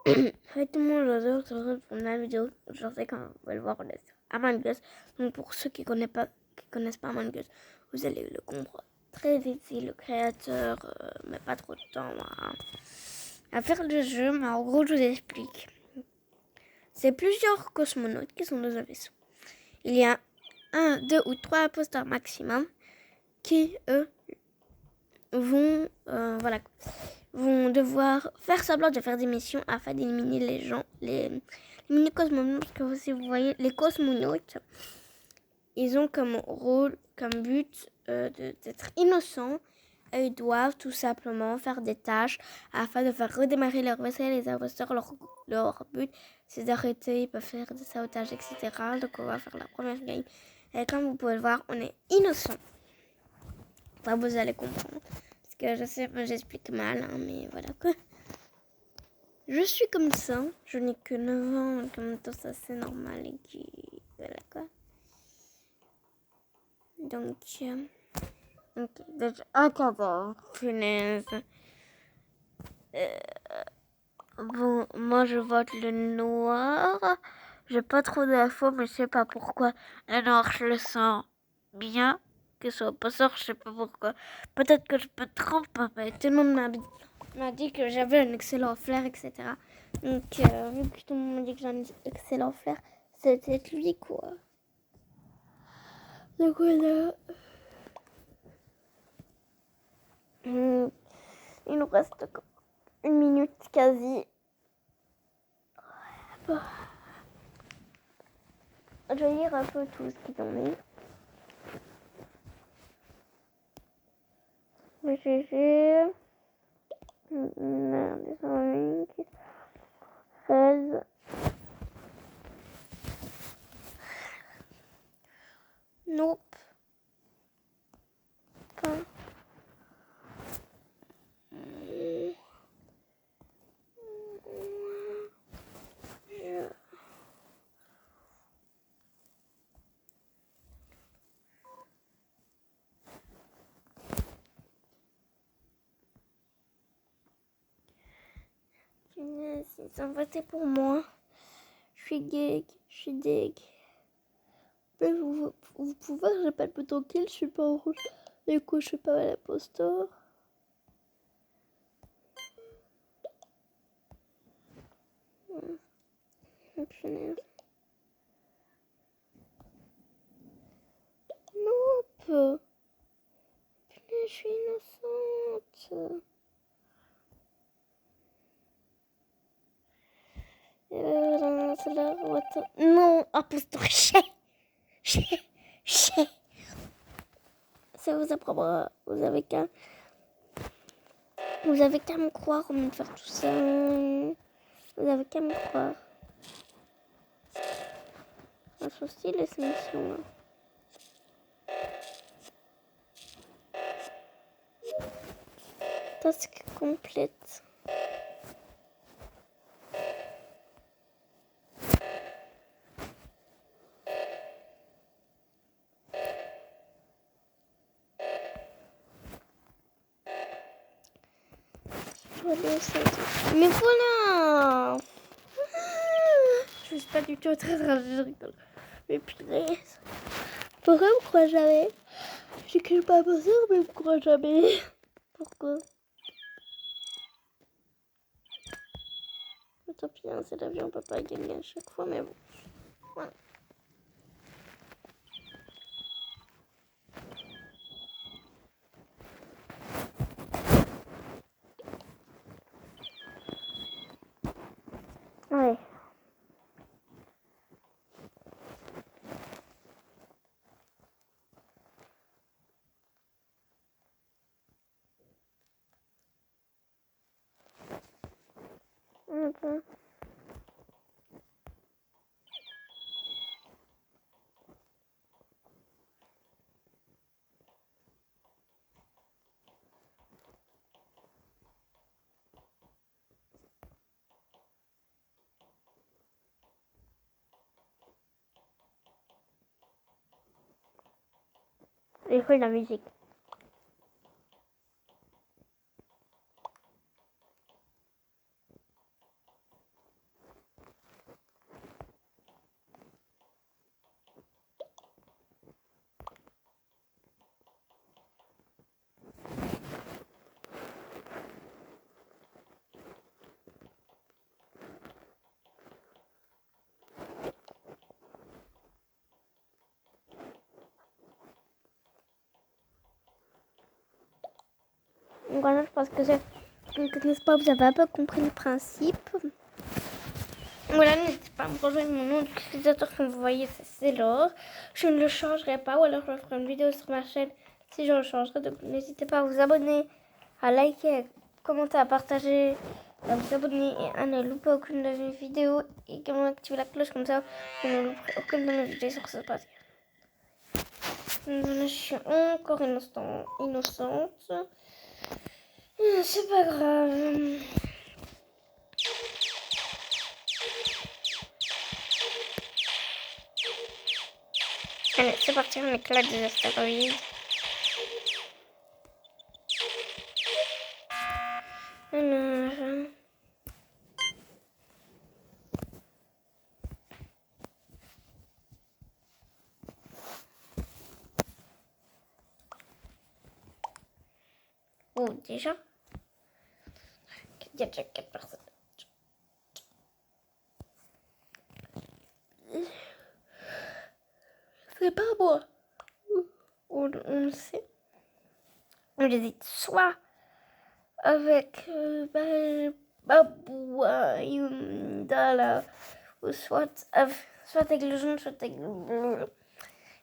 Hey tout le monde, j'adore se retrouver pour la vidéo. Je sais quand vous allez le voir, on est sur Among Us. Donc pour ceux qui connaissent pas Among Us, vous allez le comprendre très vite. Si le créateur met pas trop de temps à faire le jeu, mais en gros je vous explique. C'est plusieurs cosmonautes qui sont dans un vaisseau. Il y a 1, 2 ou 3 imposteurs maximum qui, eux, vont devoir faire semblant de faire des missions afin d'éliminer les gens, les mini-cosmonautes. Parce que si vous voyez, les cosmonautes, ils ont comme rôle, comme but d'être innocents. Et ils doivent tout simplement faire des tâches afin de faire redémarrer leur vaisseau. Les imposteurs, leur but, c'est d'arrêter, ils peuvent faire des sabotages, etc. Donc on va faire la première game. Et comme vous pouvez le voir, on est innocent. Enfin, vous allez comprendre. Parce que je sais, moi j'explique mal, hein, mais voilà quoi. Je suis comme ça. Je n'ai que 9 ans, donc en même temps, ça c'est normal. Et qui. Voilà quoi. Donc. Attends, punaise. Bon, moi je vote le noir. J'ai pas trop d'infos, mais je sais pas pourquoi. Le noir, je le sens bien. Que ce soit pas sort, je sais pas pourquoi. Peut-être que je peux me tromper, mais tout le monde m'a dit que j'avais un excellent flair, etc. Donc, vu que tout le monde m'a dit que j'ai un excellent flair, c'était lui, quoi. Donc, voilà. Il nous reste 1 minute quasi. Bon. Je vais lire un peu tout ce qu'ils ont mis. Le GG. 16. Nope. Pas. Ils ont voté pour moi. Je suis gay, je suis deg. Mais vous pouvez voir, j'ai pas le bouton kill, je suis pas en rouge. Du coup, je suis pas à l'imposteur. Punaise. Nope. Punaise, je suis innocente. C'est la vote. Non, imposteur, chais. Ça vous apprendra. Vous avez qu'à me croire au lieu de faire tout ça. Vous avez qu'à me croire. Un souci, les missions. Task complète. Mais voilà. Je suis pas du tout très je rigole. Mais punaise. Pourquoi me croit jamais? Je suis pas imposteur, mais me croit jamais. Pourquoi? Tant pis, hein, c'est l'avion, on peut pas gagner à chaque fois, mais bon. Voilà. Ouais. Okay. Écoute la musique. voilà, je pense que si vous ne connaissez pas, vous avez un peu compris le principe. Voilà, n'hésitez pas à me rejoindre. Mon nom d'utilisateur, comme vous voyez, c'est Laure. Je ne le changerai pas, ou alors je ferai une vidéo sur ma chaîne si je le changerai. Donc n'hésitez pas à vous abonner, à liker, à commenter, à partager, à vous abonner et à ne louper aucune de mes vidéos. Et également activer la cloche, comme ça vous ne louperez aucune de mes vidéos sur ce podcast. Je suis encore innocente. C'est pas grave. Allez, c'est parti, on éclate des astéroïdes. Alors... Oh, déjà, il y a déjà 4 personnes. C'est pas moi. On le sait. On hésite soit avec Babouin, Yundala, ou soit avec le jaune, soit avec le bleu.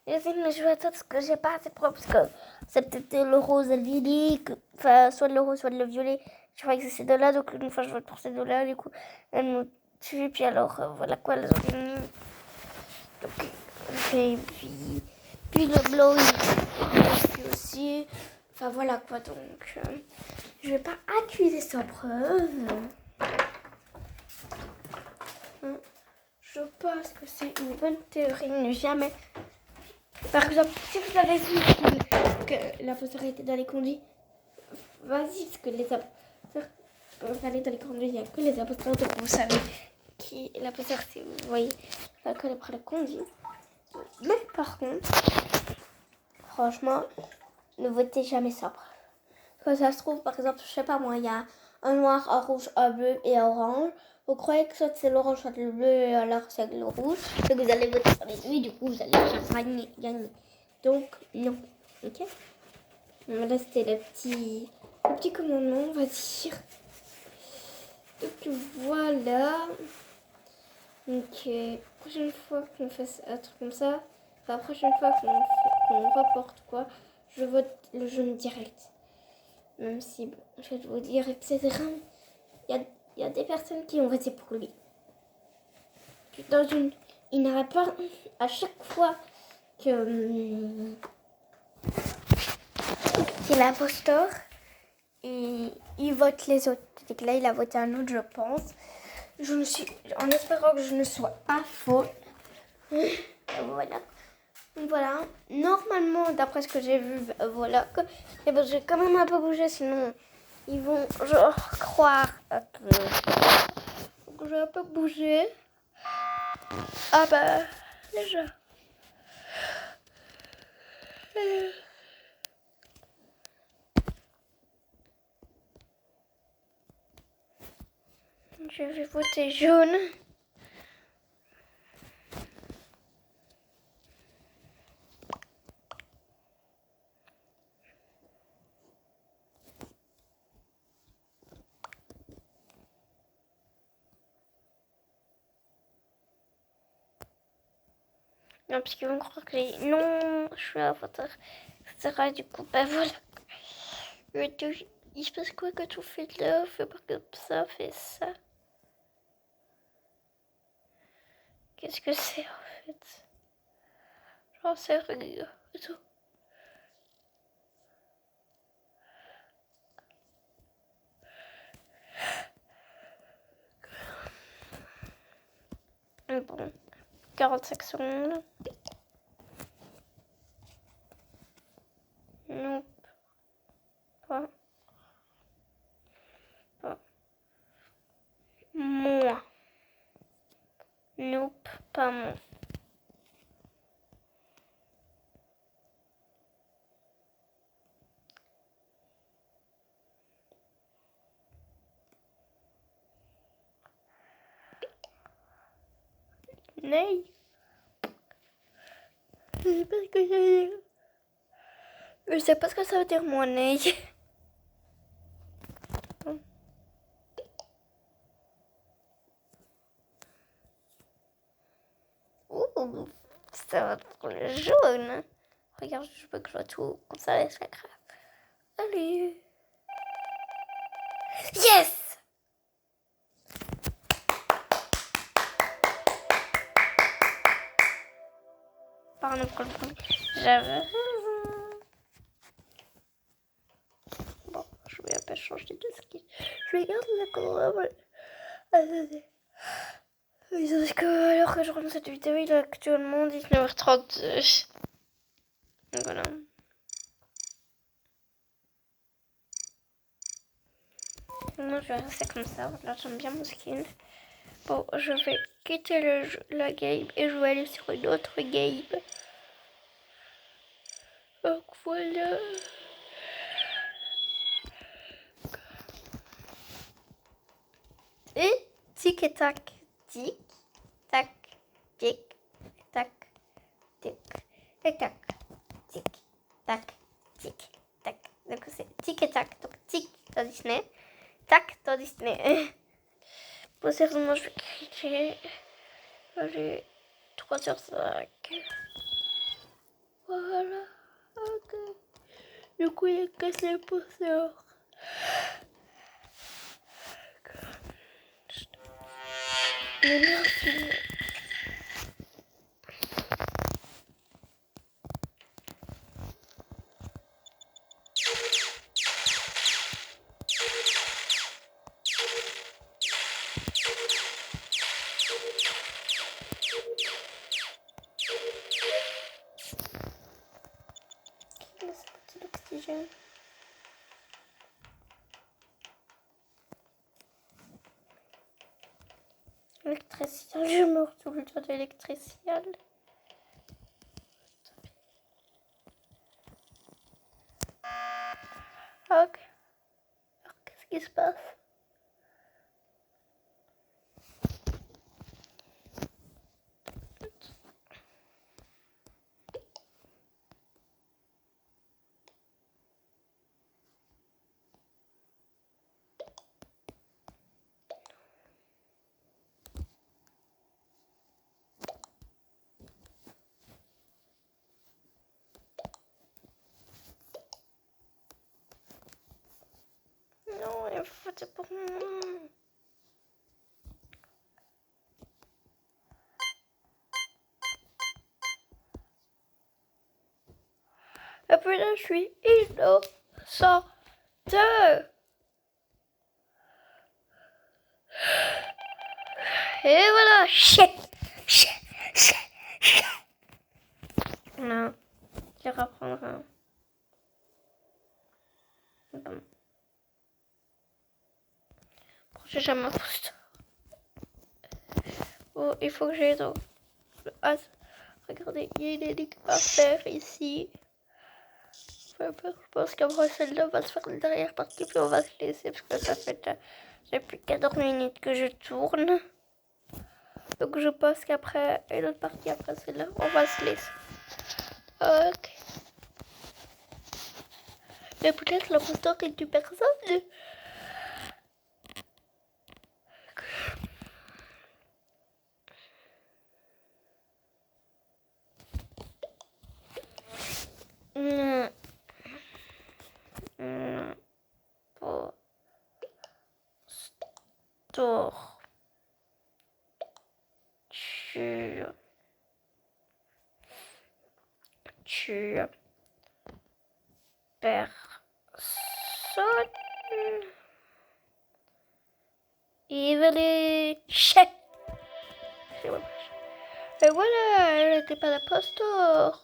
J'essaie de me jouer à ça parce que j'ai pas assez propre, parce que c'est peut-être le rose et le violet, enfin, soit le rose, soit le violet. Je crois que c'est ces deux-là, donc une fois je vote pour ces deux-là, du coup, elles me tuent, puis alors, voilà quoi, elles ont gagné. Donc, et puis le bleu, il aussi. Enfin, voilà quoi, donc, je vais pas accuser sans preuve. Je pense que c'est une bonne théorie, ne jamais... Par exemple, si vous avez vu que l'imposteur était dans les conduits, vas-y, parce que les imposteurs, quand vous allez dans les conduits, il n'y a que les imposteurs, donc vous savez qui est l'imposteur, si vous voyez, la colle après la conduit. Mais par contre, franchement, ne votez jamais sobre. Quand ça se trouve, par exemple, je sais pas moi, il y a un noir, un rouge, un bleu et un orange. Vous croyez que soit c'est l'orange, soit le bleu, et alors c'est le rouge. Donc vous allez voter sur les deux, du coup vous allez gagner. Donc non, ok. Là c'était le petit commandement, on va dire. Donc voilà. Donc prochaine fois qu'on fasse un truc comme ça, la prochaine fois qu'on reporte quoi, je vote le jaune direct. Même si, je vais vous dire, etc. Il y a des personnes qui ont voté pour lui. Il n'arrête pas à chaque fois qu'il est l'imposteur et il vote les autres. Et là, il a voté un autre, je pense. En espérant que je ne sois pas faux. Voilà. Voilà. Normalement, d'après ce que j'ai vu, voilà. Et ben, j'ai quand même un peu bougé, sinon ils vont genre croire que j'ai un peu bougé. Ah bah, déjà. Je vais voter jaune. Non, parce qu'ils vont croire que non, je suis un voteur, etc. Du coup, bah voilà. Il se passe quoi quand on fait là? Fais pas comme ça, fais ça. Qu'est-ce que c'est en fait? J'en sais rien. Bon, 45 secondes. Nope. Pas. Moi. Nope, pas moi. Ney. Je sais pas ce que ça veut dire. Je sais pas ce que ça veut dire, moi, Ney. Oh, ça va trop jaune. Regarde, je veux que je vois tout comme ça avec la crabe. Allez. Yes! Pardon pour le bruit. J'avais raison. Bon, je vais un peu changer de skin. Je regarde la couleur. Attendez. Parce que alors que je regarde cette vidéo, il est actuellement 19h32. Donc voilà. Moi je vais rester comme ça. Voilà, j'aime bien mon skin. Bon, je vais quitter la game et je vais aller sur une autre game. Donc voilà. Et tic et tac. Tic, tac, tic, tac, tic, et tac, tic, tac, tic, tac. Donc c'est tic et tac. Donc tic dans Disney, tac dans Disney. Bon, sérieusement, je vais cliquer. Allez, 3h05. Voilà. Ok. Du coup, il a cassé le pousseur. Mais merci. C'est l'oxygène. Électriciel, je meurs tout le temps d'électriciel. Ok. Alors, qu'est-ce qui se passe? Non, il faut c'est pour moi. Et puis là, je suis innocente. Et voilà, shit. Non, je vais reprendre un. Bon. Prochain imposteur. Oh, il faut que j'aille dans le as. Regardez, il y a une énigme à faire ici. Je pense qu'après celle-là va se faire une dernière partie, puis on va se laisser parce que ça fait depuis 14 minutes que je tourne. Donc je pense qu'après une autre partie après celle-là, on va se laisser. Ok. Mais peut-être l'imposteur est une personne. Non. Non. Imposteur. Tu personne. Evelyn check. Et voilà, elle n'était pas l'imposteur.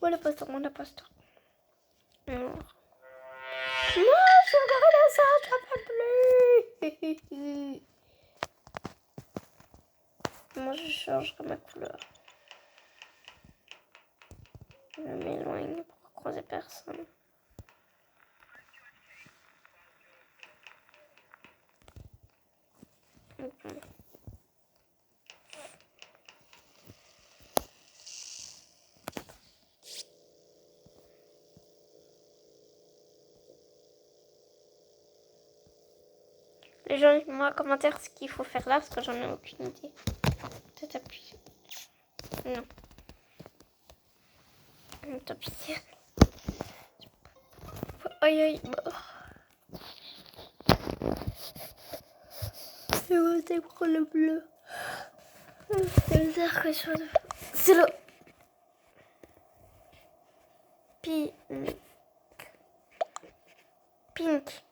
Où l'imposteur, mon imposteur? Non. Non, je regarde ça, ça ne va plus. Moi, je changerai ma couleur. Je m'éloigne pour croiser personne. Okay. Les gens, dites-moi en commentaire ce qu'il faut faire là, parce que j'en ai aucune idée. Peut-être appuyer. Non. Appuyer. Aïe aïe. C'est bon, c'est pour le bleu. C'est bizarre que je sois... C'est le... Pink. Pink.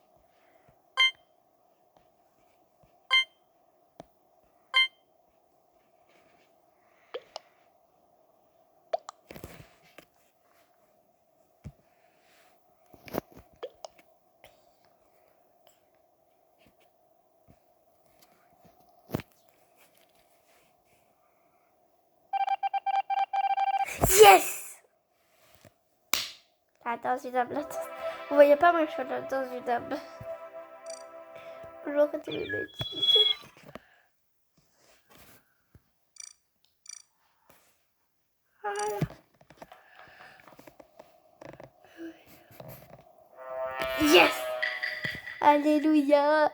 Yes! La danse du diable. Vous voyez pas, moi je fais la danse du diable. J'aurais été mes bêtises. Voilà. Yes! Alléluia!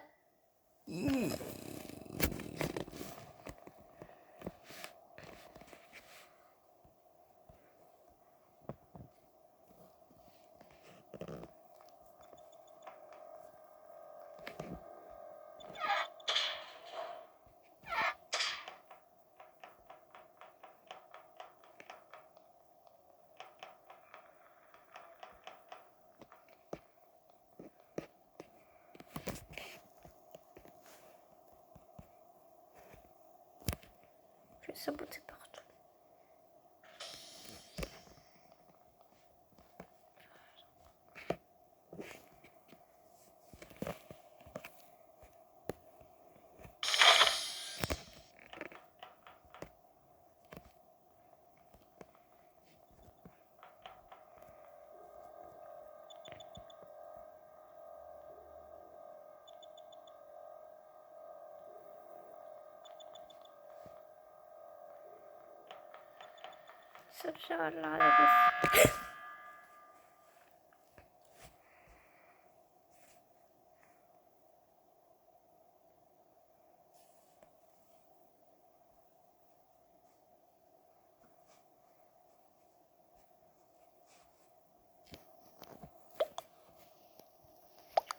Je vais saboter partout. Ça sera là, la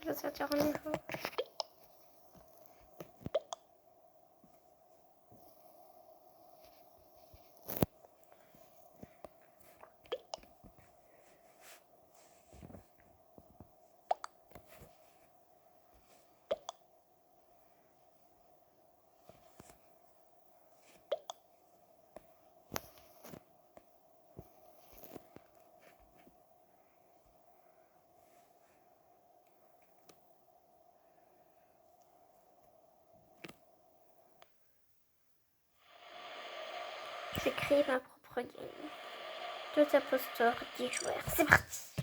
je vais sortir en niveau. Je vais créer ma propre game. 2 imposteurs, 10 joueurs. C'est parti!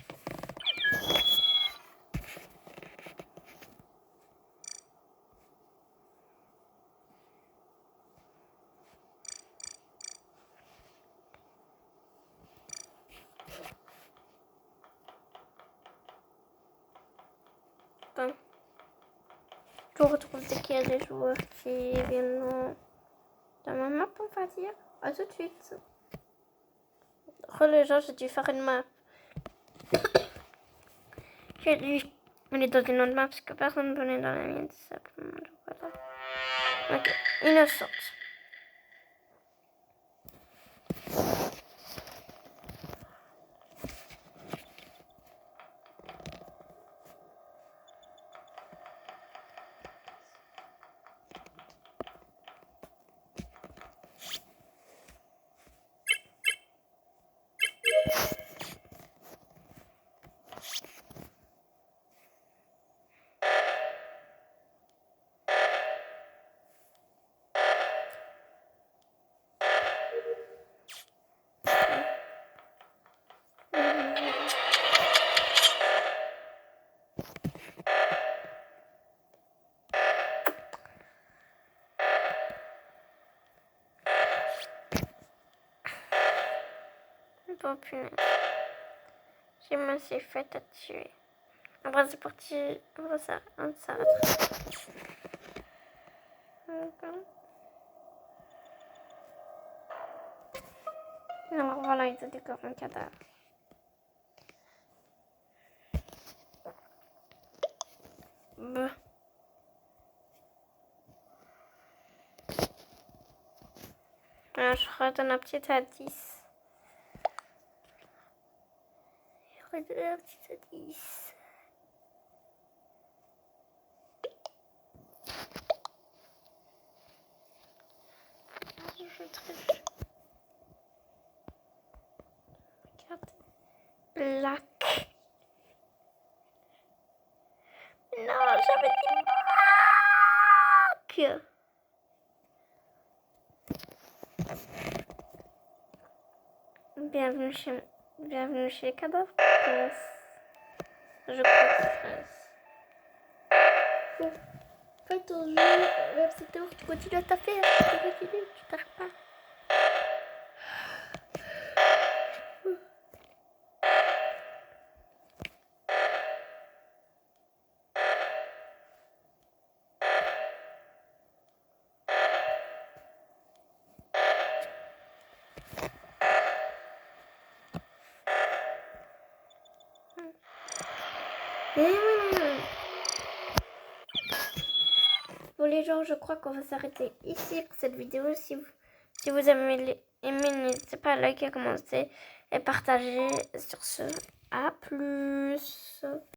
Attends. Je retrouve dès qu'il y a des joueurs qui viennent dans ma map, on va dire. A tout de suite. Les gens, j'ai dû faire une map. J'ai dû aller dans une autre map parce que personne ne venait dans la mienne. Simplement. Voilà. Ok, innocente. Bon, punaise. J'ai m'assez fait à tuer. Après, c'est parti. On s'arrête. Alors voilà, ils ont découvert un cadavre. Alors, je redonne un petit indice. Je redonne un petit indice. Je triche. Regarde. Black. Non, j'avais dit black. Bienvenue chez les cadavres. Je crois que c'est bon. Fais ton jeu, c'est tout. Tu continues à t'affaire. Tu t'arrêtes pas. Bon les gens, je crois qu'on va s'arrêter ici pour cette vidéo. Si vous aimez, n'hésitez pas à liker, commenter et partager. Sur ce, à plus.